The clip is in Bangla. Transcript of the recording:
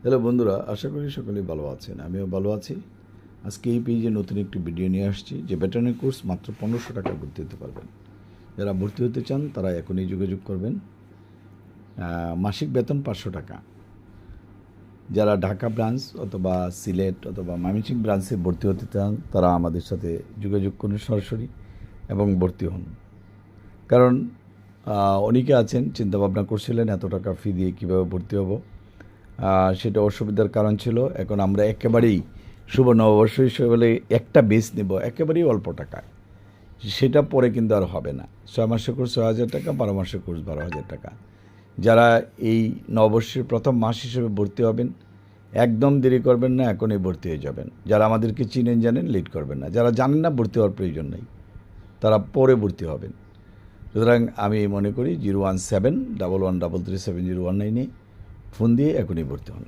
হ্যালো বন্ধুরা, আশা করি সকলেই ভালো আছেন। আমিও ভালো আছি। আজকে এই পেজে নতুন একটি ভিডিও নিয়ে আসছি যে ভেটেরিনারি কোর্স মাত্র 1500 টাকায় ভর্তি হতে পারবেন। যারা ভর্তি হতে চান তারা এখনই যোগাযোগ করবেন। মাসিক বেতন 500 টাকা। যারা ঢাকা ব্রাঞ্চ অথবা সিলেট অথবা ময়মনসিংহ ব্রাঞ্চে ভর্তি হতে চান তারা আমাদের সাথে যোগাযোগ করুন সরাসরি এবং ভর্তি হন। কারণ অনেকে আছেন চিন্তাভাবনা করছিলেন এত টাকা ফি দিয়ে কীভাবে ভর্তি হব, সেটা অসুবিধার কারণ ছিল। এখন আমরা একেবারেই শুভ নববর্ষ হিসেবে একটা বেস নেব একেবারেই অল্প টাকায়, সেটা পরে কিন্তু আর হবে না। 6 মাসের কোর্স 6,000 টাকা, 12 মাসের কোর্স 12,000 টাকা। যারা এই নববর্ষের প্রথম মাস হিসেবে ভর্তি হবেন, একদম দেরি করবেন না, এখনই ভর্তি হয়ে যাবেন। যারা আমাদেরকে চিনেন জানেন, লেট করবেন না। যারা জানেন না, ভর্তি হওয়ার প্রয়োজন নেই, তারা পরে ভর্তি হবেন। সুতরাং আমি মনে করি 01711337019 ফোন দিয়ে এখনই ভর্তি হন।